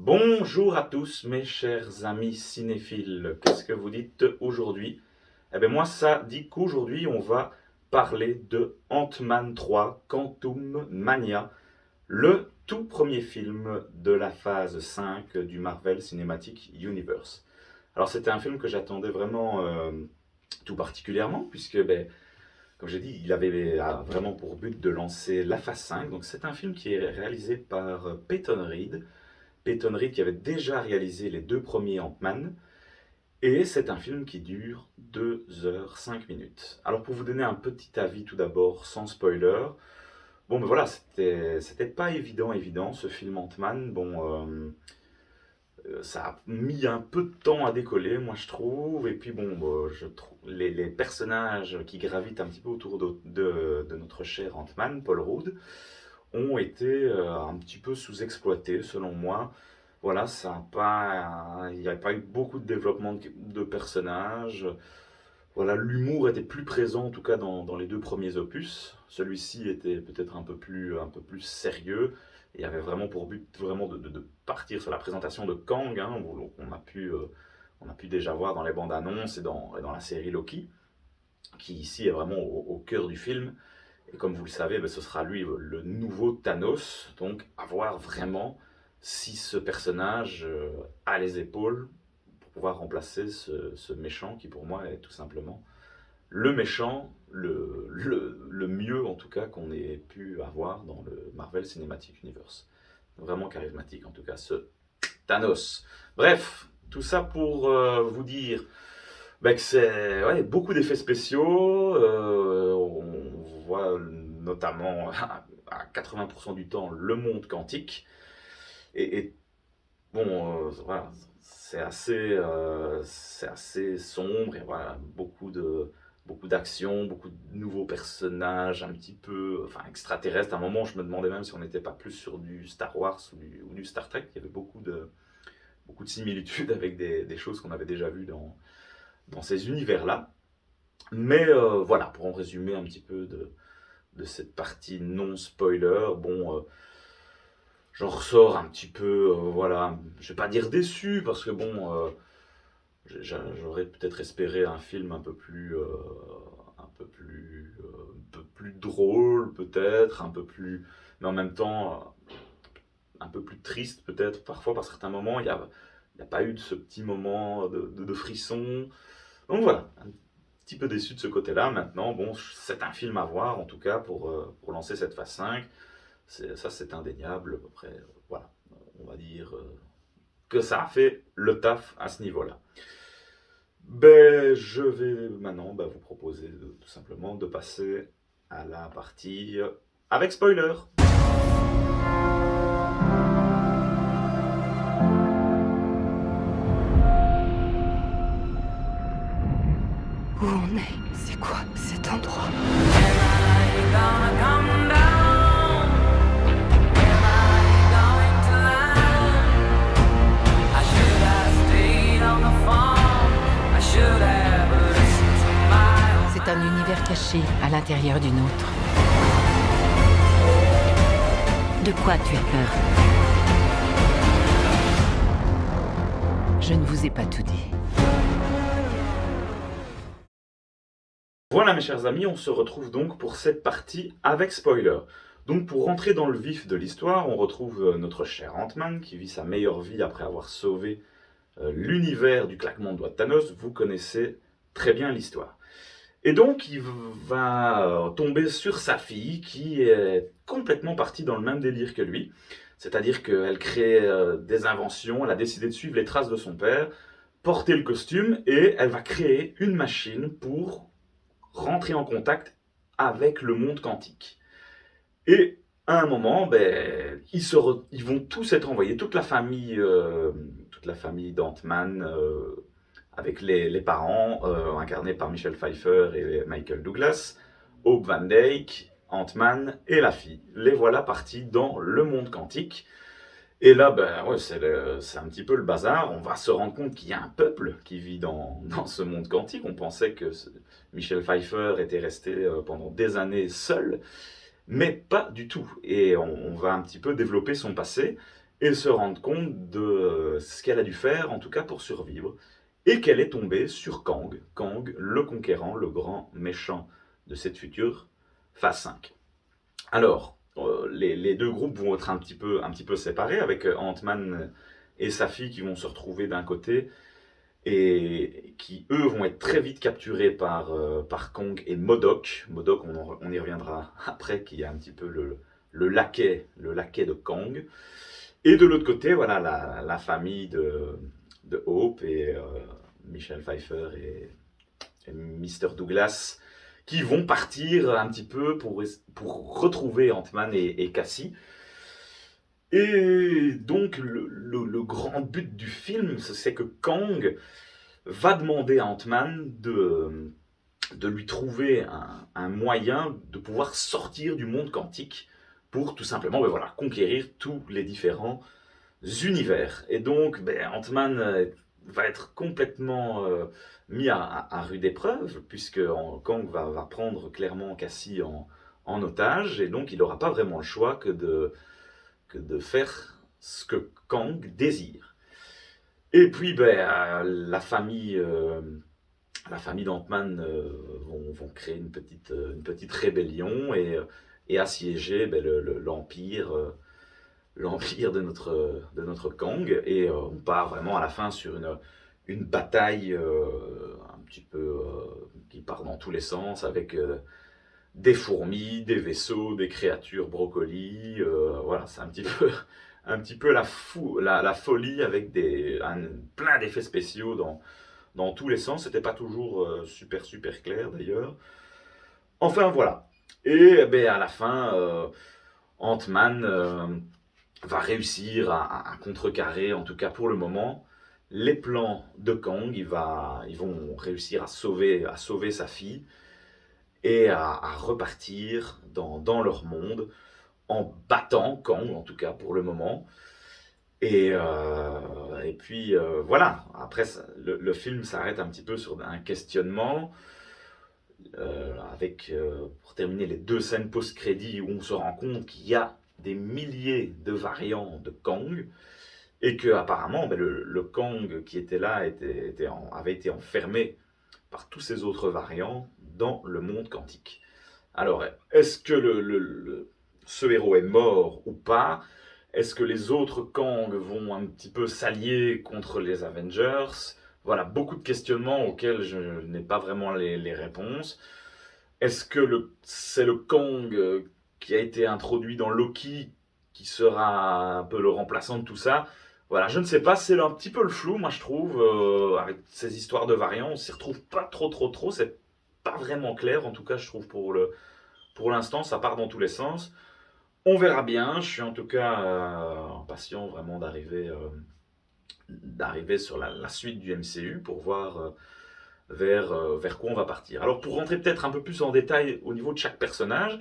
Bonjour à tous mes chers amis cinéphiles, qu'est-ce que vous dites aujourd'hui? Eh bien moi ça dit qu'aujourd'hui on va parler de Ant-Man 3 Quantum Mania, le tout premier film de la phase 5 du Marvel Cinematic Universe. Alors c'était un film que j'attendais vraiment tout particulièrement puisque comme j'ai dit, il avait vraiment pour but de lancer la phase 5. Donc c'est un film qui est réalisé par Peyton Reed. Peyton Reed qui avait déjà réalisé les deux premiers Ant-Man. Et c'est un film qui dure 2 heures 5 minutes. Alors pour vous donner un petit avis tout d'abord, sans spoiler, bon ben voilà, c'était pas évident ce film Ant-Man. Ça a mis un peu de temps à décoller, moi je trouve. Et puis je trouve les personnages qui gravitent un petit peu autour de notre cher Ant-Man, Paul Rudd, ont été un petit peu sous-exploités selon moi. Voilà, ça a pas, il n'y a pas eu beaucoup de développement de personnages. Voilà, l'humour était plus présent en tout cas dans les deux premiers opus. Celui-ci était peut-être un peu plus sérieux. Il y avait vraiment pour but vraiment de partir sur la présentation de Kang, hein, où on a pu déjà voir dans les bandes annonces et dans la série Loki, qui ici est vraiment au cœur du film. Et comme vous le savez, ce sera lui le nouveau Thanos. Donc à voir vraiment si ce personnage a les épaules pour pouvoir remplacer ce méchant qui pour moi est tout simplement le méchant, le mieux en tout cas qu'on ait pu avoir dans le Marvel Cinematic Universe. Vraiment charismatique en tout cas ce Thanos. Bref, tout ça pour vous dire que c'est beaucoup d'effets spéciaux. On voit notamment à 80% du temps le monde quantique. Et voilà, c'est assez sombre et voilà, beaucoup d'action, beaucoup de nouveaux personnages, un petit peu enfin, extraterrestres. À un moment, je me demandais même si on n'était pas plus sur du Star Wars ou du Star Trek. Il y avait beaucoup de similitudes avec des choses qu'on avait déjà vues dans ces univers-là. Mais voilà, pour en résumer un petit peu de cette partie non spoiler, j'en ressors un petit peu, voilà, je vais pas dire déçu, parce que j'aurais peut-être espéré un film un peu plus drôle, peut-être, mais en même temps, un peu plus triste, peut-être, parfois, par certains moments, il y a pas eu de ce petit moment de frisson. Donc voilà, un petit peu déçu de ce côté-là. Maintenant, c'est un film à voir, en tout cas, pour lancer cette phase 5. Ça, c'est indéniable. Après, voilà, on va dire que ça a fait le taf à ce niveau-là. Je vais maintenant vous proposer tout simplement de passer à la partie avec spoiler. Où on est? C'est quoi cet endroit? C'est un univers caché à l'intérieur du nôtre. De quoi tu as peur? Je ne vous ai pas tout dit. Voilà mes chers amis, on se retrouve donc pour cette partie avec spoiler. Donc pour rentrer dans le vif de l'histoire, on retrouve notre cher Ant-Man qui vit sa meilleure vie après avoir sauvé l'univers du claquement de doigts de Thanos. Vous connaissez très bien l'histoire. Et donc il va tomber sur sa fille qui est complètement partie dans le même délire que lui. C'est-à-dire qu'elle crée des inventions, elle a décidé de suivre les traces de son père, porter le costume et elle va créer une machine pour rentrer en contact avec le monde quantique. Et à un moment, ils vont tous être envoyés, toute la famille d'Ant-Man, avec les parents, incarnés par Michelle Pfeiffer et Michael Douglas, Hope Van Dyke, Ant-Man et la fille. Les voilà partis dans le monde quantique. Et là, c'est un petit peu le bazar. On va se rendre compte qu'il y a un peuple qui vit dans ce monde quantique. On pensait que Michel Pfeiffer était resté pendant des années seul, mais pas du tout. Et on va un petit peu développer son passé. et se rendre compte de ce qu'elle a dû faire, en tout cas pour survivre, et qu'elle est tombée sur Kang, Kang le conquérant, le grand méchant de cette future phase 5. Alors, les deux groupes vont être un petit peu séparés, avec Ant-Man et sa fille qui vont se retrouver d'un côté, et qui, eux, vont être très vite capturés par Kang et MODOK. MODOK, on y reviendra après, qui est un petit peu le laquais de Kang. Et de l'autre côté, voilà, la famille de Hope et Michelle Pfeiffer et Mr. Douglas, qui vont partir un petit peu pour retrouver Ant-Man et Cassie. Et donc, le grand but du film, c'est que Kang va demander à Ant-Man de lui trouver un moyen de pouvoir sortir du monde quantique pour tout simplement ben voilà, conquérir tous les différents univers. Et donc, ben, Ant-Man va être complètement mis à rude épreuve, puisque Kang va prendre clairement Cassie en otage, et donc il n'aura pas vraiment le choix que de faire ce que Kang désire. Et puis, ben, la famille d'Ant-Man vont créer une petite rébellion et assiéger ben, l'empire de notre Kang. Et on part vraiment à la fin sur une bataille un petit peu qui part dans tous les sens, avec des fourmis, des vaisseaux, des créatures brocolis. Voilà, c'est un petit peu la folie, avec plein d'effets spéciaux dans tous les sens. C'était pas toujours super clair d'ailleurs. Enfin voilà. Et ben, à la fin, Ant-Man va réussir à contrecarrer, en tout cas pour le moment, les plans de Kang. Ils vont réussir à sauver sa fille et à repartir dans leur monde en battant Kang, en tout cas pour le moment. Et puis voilà, après le film s'arrête un petit peu sur un questionnement, avec, pour terminer, les deux scènes post-crédit où on se rend compte qu'il y a des milliers de variants de Kang, et que apparemment ben, le Kang qui était là avait été enfermé par tous ces autres variants dans le monde quantique. Alors, est-ce que ce héros est mort ou pas? Est-ce que les autres Kang vont un petit peu s'allier contre les Avengers? Voilà, beaucoup de questionnements auxquels je n'ai pas vraiment les réponses. Est-ce que c'est le Kang qui a été introduit dans Loki qui sera un peu le remplaçant de tout ça? Voilà, je ne sais pas, c'est un petit peu le flou, moi je trouve, avec ces histoires de variants, on s'y retrouve pas trop, c'est pas vraiment clair, en tout cas je trouve pour l'instant, ça part dans tous les sens. On verra bien, je suis en tout cas impatient vraiment d'arriver sur la suite du MCU pour voir vers quoi on va partir. Alors pour rentrer peut-être un peu plus en détail au niveau de chaque personnage,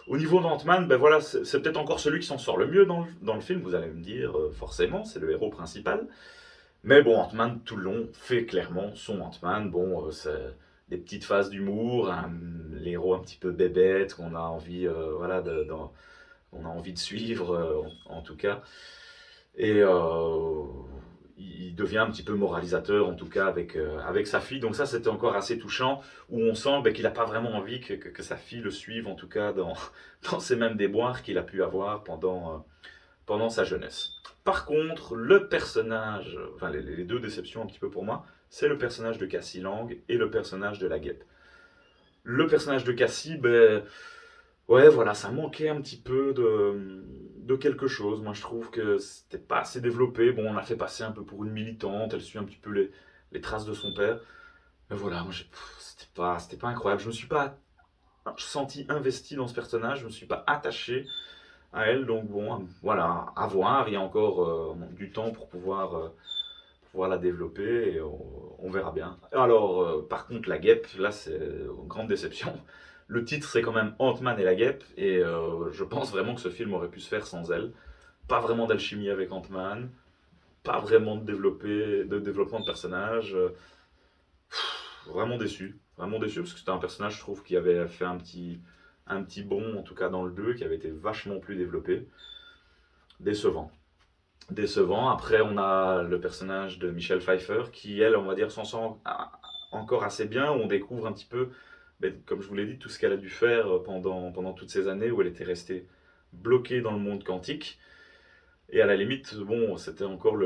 au niveau d'Ant-Man, ben voilà, c'est peut-être encore celui qui s'en sort le mieux dans le film, vous allez me dire, forcément, c'est le héros principal. Mais bon, Ant-Man, tout le long, fait clairement son Ant-Man. Bon, c'est des petites phases d'humour, l'héros un petit peu bébête qu'on a envie, voilà, on a envie de suivre, en tout cas. Et il devient un petit peu moralisateur, en tout cas, avec sa fille. Donc ça, c'était encore assez touchant, où on sent ben, qu'il n'a pas vraiment envie que sa fille le suive, en tout cas, dans ces mêmes déboires qu'il a pu avoir pendant sa jeunesse. Par contre, le personnage, enfin les deux déceptions un petit peu pour moi, c'est le personnage de Cassie Lang et le personnage de la guêpe. Le personnage de Cassie, ben, ouais, voilà, ça manquait un petit peu de quelque chose. Moi, je trouve que c'était pas assez développé. Bon, on l'a fait passer un peu pour une militante, elle suit un petit peu les traces de son père. Mais voilà, moi, c'était pas incroyable. Je me suis pas senti investi dans ce personnage, je me suis pas attaché à elle. Donc bon, voilà, à voir. Il y a encore du temps pour pouvoir la développer, et on verra bien. Alors, par contre, la guêpe, là, c'est une grande déception. Le titre, c'est quand même Ant-Man et la guêpe, et je pense vraiment que ce film aurait pu se faire sans elle. Pas vraiment d'alchimie avec Ant-Man, pas vraiment de développement de personnage. Vraiment déçu, parce que c'était un personnage, je trouve, qui avait fait un petit bond, en tout cas dans le 2, qui avait été vachement plus développé. Décevant. décevant. Après, on a le personnage de Michelle Pfeiffer qui, elle, on va dire, s'en sort encore assez bien. On découvre un petit peu, ben, comme je vous l'ai dit, tout ce qu'elle a dû faire pendant toutes ces années où elle était restée bloquée dans le monde quantique. Et à la limite, bon, c'était encore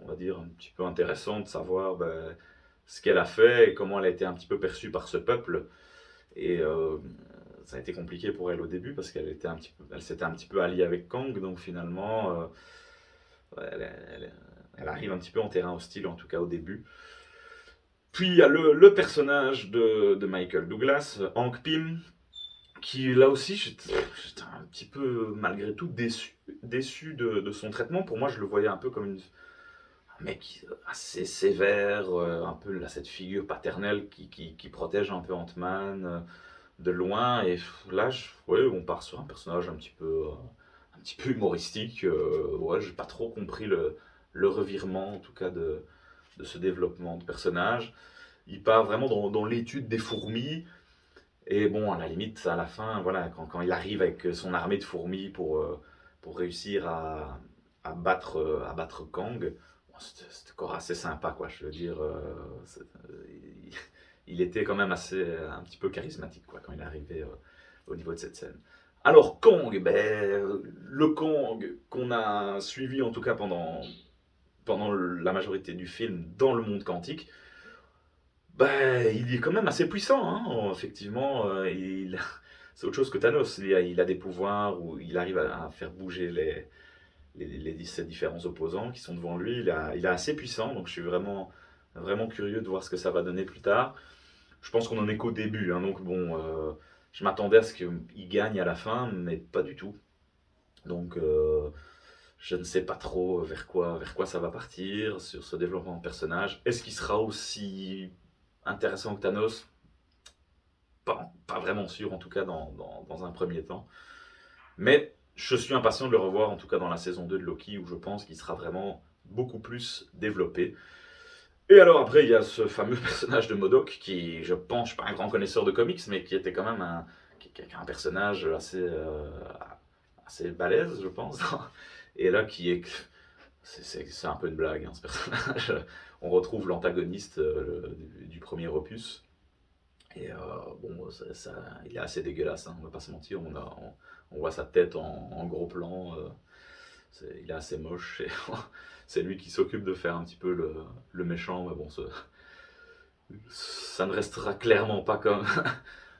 on va dire, un petit peu intéressant de savoir ben, ce qu'elle a fait et comment elle a été un petit peu perçue par ce peuple. Et ça a été compliqué pour elle au début parce elle s'était un petit peu alliée avec Kang, donc finalement, elle arrive un petit peu en terrain hostile, en tout cas au début. Puis il y a le personnage de Michael Douglas, Hank Pym, qui là aussi j'étais un petit peu malgré tout déçu de son traitement. Pour moi, je le voyais un peu comme un mec assez sévère, un peu là, cette figure paternelle qui protège un peu Ant-Man de loin. Et là, ouais, on part sur un personnage un petit peu humoristique. Ouais, j'ai pas trop compris le revirement, en tout cas, de ce développement de personnage. Il part vraiment dans l'étude des fourmis. Et bon, à la limite, à la fin, voilà, quand il arrive avec son armée de fourmis pour réussir à battre Kang, bon, c'était encore assez sympa, quoi. Je veux dire, il était quand même un petit peu charismatique, quoi, quand il est arrivé au niveau de cette scène. Alors Kang, ben, le Kang qu'on a suivi en tout cas pendant la majorité du film dans le monde quantique, ben, il est quand même assez puissant, hein. Effectivement, c'est autre chose que Thanos. Il a des pouvoirs où il arrive à faire bouger ses différents opposants qui sont devant lui. Il est assez puissant, donc je suis vraiment curieux de voir ce que ça va donner plus tard. Je pense qu'on en est qu'au début, hein, donc bon, je m'attendais à ce qu'il gagne à la fin, mais pas du tout. Donc je ne sais pas trop vers quoi ça va partir sur ce développement de personnage. Est-ce qu'il sera aussi intéressant que Thanos? Pas vraiment sûr, en tout cas dans un premier temps. Mais je suis impatient de le revoir, en tout cas dans la saison 2 de Loki, où je pense qu'il sera vraiment beaucoup plus développé. Et alors après, il y a ce fameux personnage de MODOK qui, je suis pas un grand connaisseur de comics, mais qui était quand même un personnage assez balèze, je pense. Et là, c'est un peu une blague, hein, ce personnage. On retrouve l'antagoniste du premier opus. Et bon, il est assez dégueulasse, hein, on va pas se mentir. On voit sa tête en gros plan. Il est assez moche. Et c'est lui qui s'occupe de faire un petit peu le méchant. Mais bon, ça ne restera clairement pas comme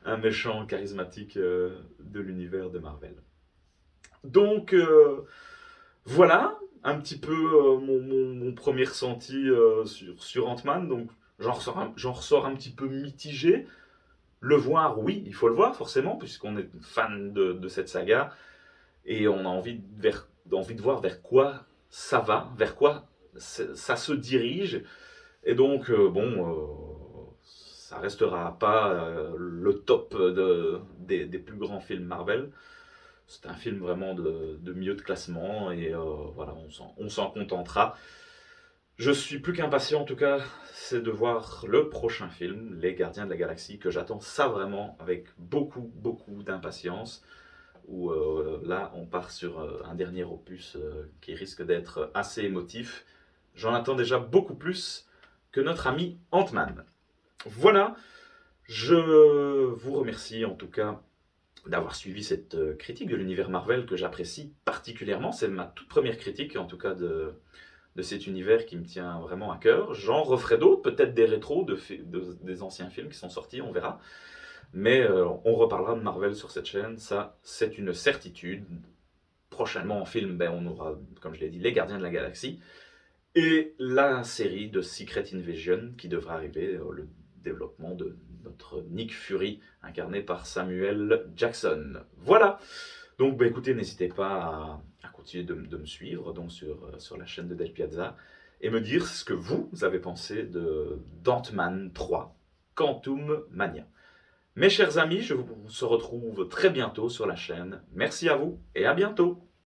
un méchant charismatique de l'univers de Marvel. Donc voilà un petit peu mon premier ressenti sur Ant-Man. Donc j'en ressors un petit peu mitigé. Le voir, oui, il faut le voir forcément, puisqu'on est fan de cette saga. Et on a envie de voir vers quoi ça va, vers quoi ça se dirige. Et donc, ça restera pas le top des plus grands films Marvel. C'est un film vraiment de milieu de classement et voilà, on s'en contentera. Je suis plus qu'impatient en tout cas, c'est de voir le prochain film, Les Gardiens de la Galaxie, que j'attends ça vraiment avec beaucoup d'impatience. Où là, on part sur un dernier opus qui risque d'être assez émotif. J'en attends déjà beaucoup plus que notre ami Ant-Man. Voilà, je vous remercie en tout cas d'avoir suivi cette critique de l'univers Marvel que j'apprécie particulièrement. C'est ma toute première critique, en tout cas, de cet univers qui me tient vraiment à cœur. J'en referai d'autres, peut-être des rétros des anciens films qui sont sortis, on verra. Mais on reparlera de Marvel sur cette chaîne, ça c'est une certitude. Prochainement en film, ben, on aura, comme je l'ai dit, Les Gardiens de la Galaxie et la série de Secret Invasion qui devra arriver, le développement de notre Nick Fury, incarné par Samuel Jackson. Voilà. Donc bah, écoutez, n'hésitez pas à continuer de me suivre donc sur la chaîne de Del Piazza et me dire ce que vous avez pensé d'Ant-Man 3, Quantum Mania. Mes chers amis, je vous retrouve très bientôt sur la chaîne. Merci à vous et à bientôt.